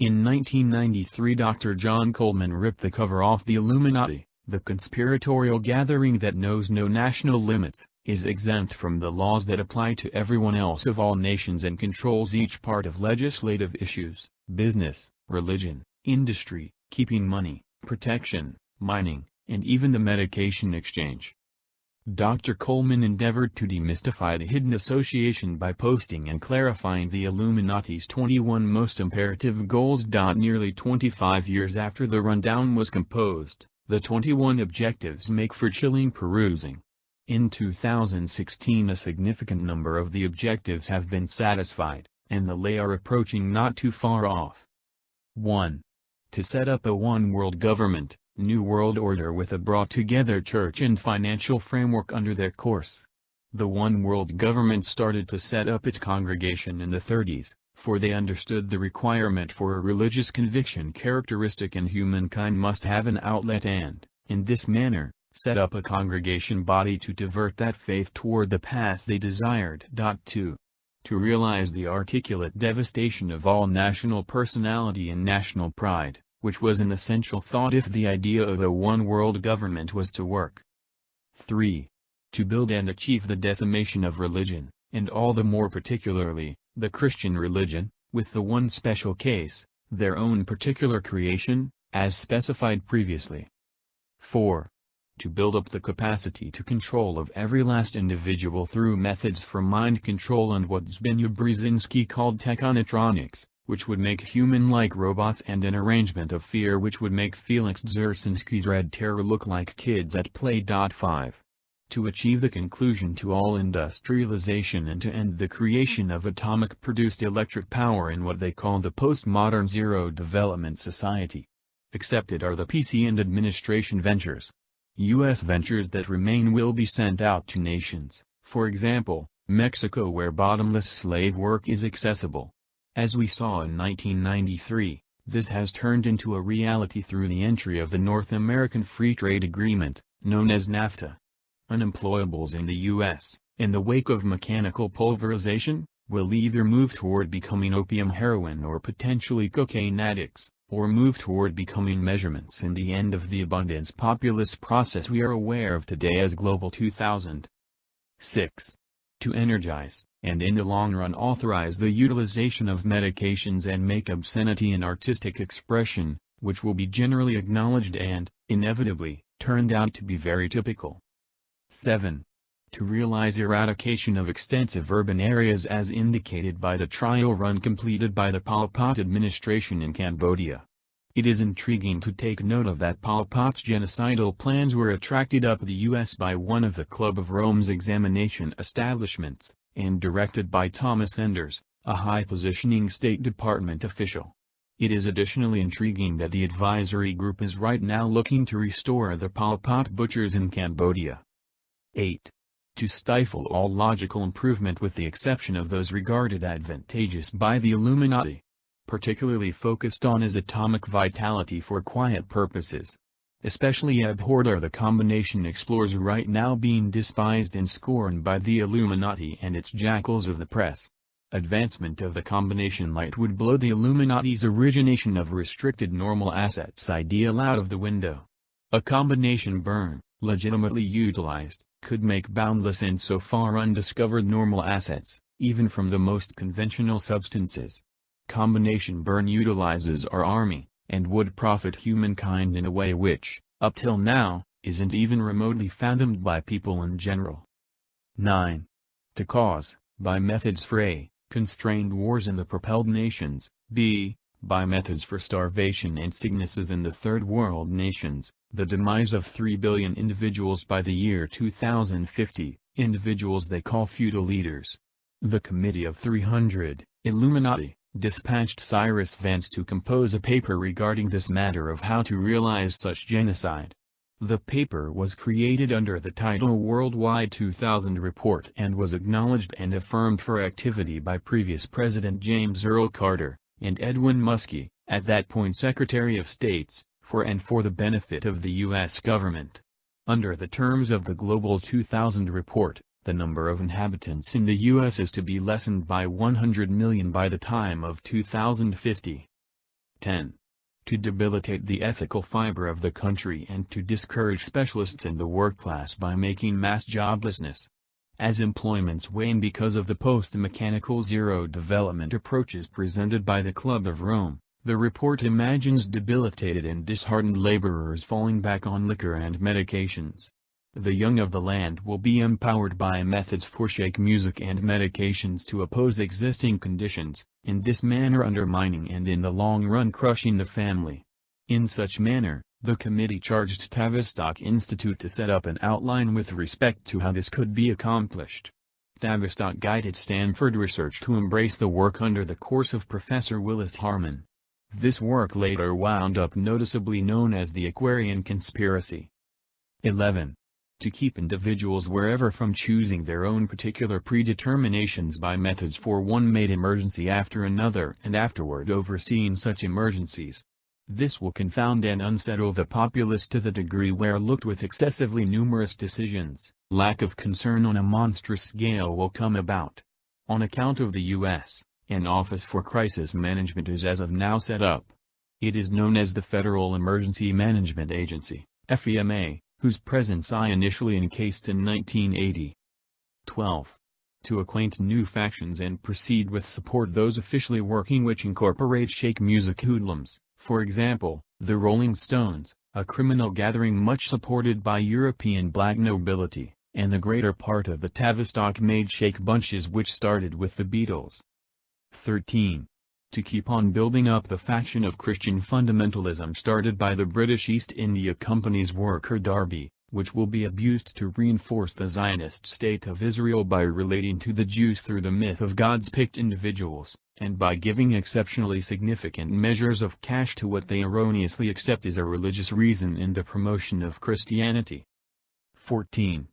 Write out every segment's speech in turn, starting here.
In 1993, Dr. John Coleman ripped the cover off the Illuminati, the conspiratorial gathering that knows no national limits, is exempt from the laws that apply to everyone else of all nations and controls each part of legislative issues, business, religion, industry, keeping money, protection, mining, and even the medication exchange. Dr. Coleman endeavored to demystify the hidden association by posting and clarifying the Illuminati's 21 most imperative goals. Nearly 25 years after the rundown was composed, the 21 objectives make for chilling perusing. In 2016, a significant number of the objectives have been satisfied, and the lay are approaching not too far off. 1. To set up a one-world government, New World Order with a brought-together church and financial framework under their course. The One World Government started to set up its congregation in the 30s, for they understood the requirement for a religious conviction characteristic in humankind must have an outlet and, in this manner, set up a congregation body to divert that faith toward the path they desired. 2. To realize the articulate devastation of all national personality and national pride, which was an essential thought if the idea of a one-world government was to work. 3. To build and achieve the decimation of religion, and all the more particularly, the Christian religion, with the one special case, their own particular creation, as specified previously. 4. To build up the capacity to control of every last individual through methods for mind control and what Zbigniew Brzezinski called technotronics, which would make human-like robots, and an arrangement of fear which would make Felix Dzerzhinsky's Red Terror look like kids at play. 5. To achieve the conclusion to all industrialization and to end the creation of atomic-produced electric power in what they call the postmodern zero-development society. Accepted are the PC and administration ventures. U.S. ventures that remain will be sent out to nations, for example, Mexico, where bottomless slave work is accessible. As we saw in 1993, this has turned into a reality through the entry of the North American Free Trade Agreement, known as NAFTA. Unemployables in the U.S., in the wake of mechanical pulverization, will either move toward becoming opium heroin or potentially cocaine addicts, or move toward becoming measurements in the end of the abundance populist process we are aware of today as Global 2000. 6. To energize, and in the long run authorize the utilization of medications and make obscenity an artistic expression, which will be generally acknowledged and, inevitably, turned out to be very typical. 7. To realize eradication of extensive urban areas as indicated by the trial run completed by the Pol Pot administration in Cambodia. It is intriguing to take note of that Pol Pot's genocidal plans were attracted up the U.S. by one of the Club of Rome's examination establishments, and directed by Thomas Enders, a high-positioning State Department official. It is additionally intriguing that the advisory group is right now looking to restore the Pol Pot butchers in Cambodia. 8. To stifle all logical improvement with the exception of those regarded advantageous by the Illuminati, particularly focused on as atomic vitality for quiet purposes. Especially abhorred are the combination explores right now being despised and scorned by the Illuminati and its jackals of the press. Advancement of the combination light would blow the Illuminati's origination of restricted normal assets ideal out of the window. A combination burn, legitimately utilized, could make boundless and so far undiscovered normal assets, even from the most conventional substances. Combination burn utilizes our army, and would profit humankind in a way which, up till now, isn't even remotely fathomed by people in general. 9. To cause, by methods for a, constrained wars in the propelled nations, b, by methods for starvation and sicknesses in the third world nations, the demise of 3 billion individuals by the year 2050, individuals they call feudal leaders. The Committee of 300, Illuminati, dispatched Cyrus Vance to compose a paper regarding this matter of how to realize such genocide. The paper was created under the title Worldwide 2000 Report and was acknowledged and affirmed for activity by previous President James Earl Carter, and Edwin Muskie, at that point Secretary of State's, for the benefit of the U.S. government. Under the terms of the Global 2000 Report, the number of inhabitants in the U.S. is to be lessened by 100 million by the time of 2050. 10. To debilitate the ethical fiber of the country and to discourage specialists in the work class by making mass joblessness. As employments wane because of the post-mechanical zero development approaches presented by the Club of Rome, the report imagines debilitated and disheartened laborers falling back on liquor and medications. The young of the land will be empowered by methods for shake music and medications to oppose existing conditions, in this manner undermining and in the long run crushing the family. In such manner, the committee charged Tavistock Institute to set up an outline with respect to how this could be accomplished. Tavistock guided Stanford research to embrace the work under the course of Professor Willis Harman. This work later wound up noticeably known as the Aquarian Conspiracy. 11. To keep individuals wherever from choosing their own particular predeterminations by methods for one made emergency after another and afterward overseeing such emergencies. This will confound and unsettle the populace to the degree where looked with excessively numerous decisions, lack of concern on a monstrous scale will come about. On account of the U.S., an Office for Crisis Management is as of now set up. It is known as the Federal Emergency Management Agency, FEMA, whose presence I initially encased in 1980. 12. To acquaint new factions and proceed with support those officially working which incorporate shake music hoodlums. For example, the Rolling Stones, a criminal gathering much supported by European black nobility, and the greater part of the Tavistock-made shake bunches which started with the Beatles. 13. To keep on building up the faction of Christian fundamentalism started by the British East India Company's worker Darby, which will be abused to reinforce the Zionist state of Israel by relating to the Jews through the myth of God's picked individuals, and by giving exceptionally significant measures of cash to what they erroneously accept as a religious reason in the promotion of Christianity. 14.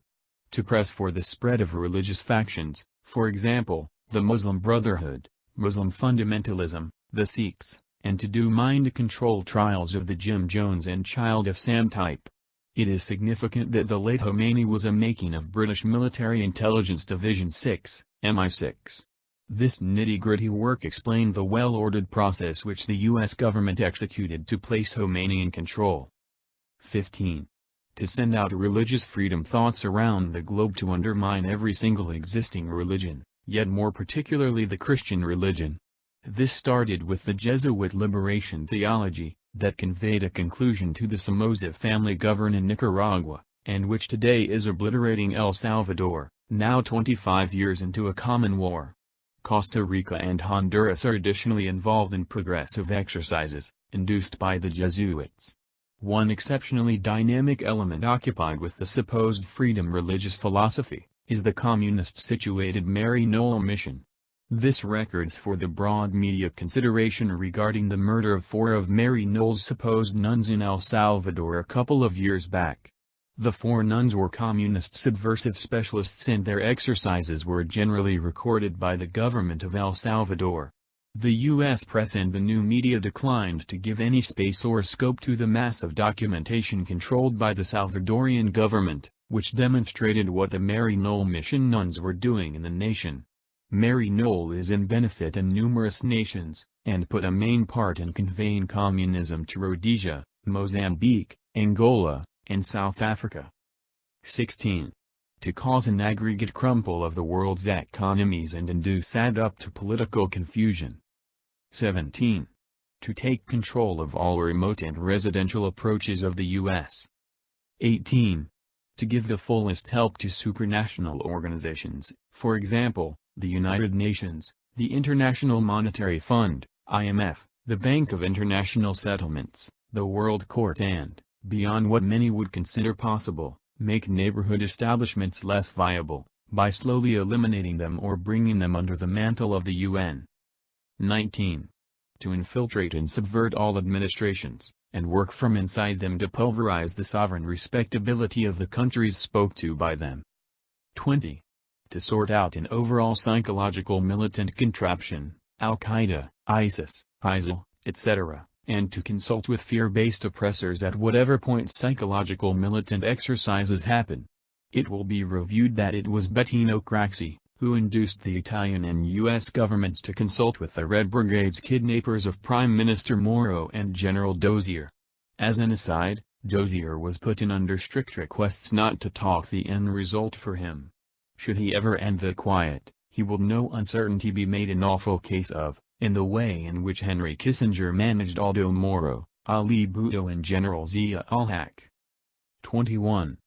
To press for the spread of religious factions, for example, the Muslim Brotherhood, Muslim fundamentalism, the Sikhs, and to do mind control trials of the Jim Jones and Child of Sam type. It is significant that the late Khomeini was a making of British Military Intelligence Division 6, MI6. This nitty-gritty work explained the well-ordered process which the U.S. government executed to place Khomeini in control. 15. To send out religious freedom thoughts around the globe to undermine every single existing religion, yet more particularly the Christian religion. This started with the Jesuit liberation theology, that conveyed a conclusion to the Somoza family govern in Nicaragua, and which today is obliterating El Salvador, now 25 years into a common war. Costa Rica and Honduras are additionally involved in progressive exercises, induced by the Jesuits. One exceptionally dynamic element occupied with the supposed freedom religious philosophy, is the communist-situated Mary Knoll mission. This records for the broad media consideration regarding the murder of 4 of Mary Knoll's supposed nuns in El Salvador a couple of years back. The 4 nuns were communist subversive specialists and their exercises were generally recorded by the government of El Salvador. The U.S. press and the new media declined to give any space or scope to the massive documentation controlled by the Salvadorian government, which demonstrated what the Mary Knoll mission nuns were doing in the nation. Mary Knoll is in benefit in numerous nations, and put a main part in conveying communism to Rhodesia, Mozambique, Angola, and South Africa. 16. To cause an aggregate crumple of the world's economies and induce add up to political confusion. 17. To take control of all remote and residential approaches of the U.S. 18. To give the fullest help to supranational organizations, for example, the United Nations, the International Monetary Fund, IMF, the Bank of International Settlements, the World Court and, beyond what many would consider possible, make neighborhood establishments less viable, by slowly eliminating them or bringing them under the mantle of the UN. 19. To infiltrate and subvert all administrations, and work from inside them to pulverize the sovereign respectability of the countries spoke to by them. 20. To sort out an overall psychological militant contraption, Al-Qaeda, ISIS, ISIL, etc., and to consult with fear-based oppressors at whatever point psychological militant exercises happen. It will be reviewed that it was Bettino Craxi, who induced the Italian and U.S. governments to consult with the Red Brigade's kidnappers of Prime Minister Moro and General Dozier. As an aside, Dozier was put in under strict requests not to talk the end result for him. Should he ever end the quiet, he will no uncertainty be made an awful case of, in the way in which Henry Kissinger managed Aldo Moro, Ali Bhutto and General Zia-ul-Haq. 21.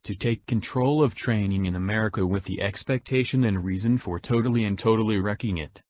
To take control of training in America with the expectation and reason for totally wrecking it.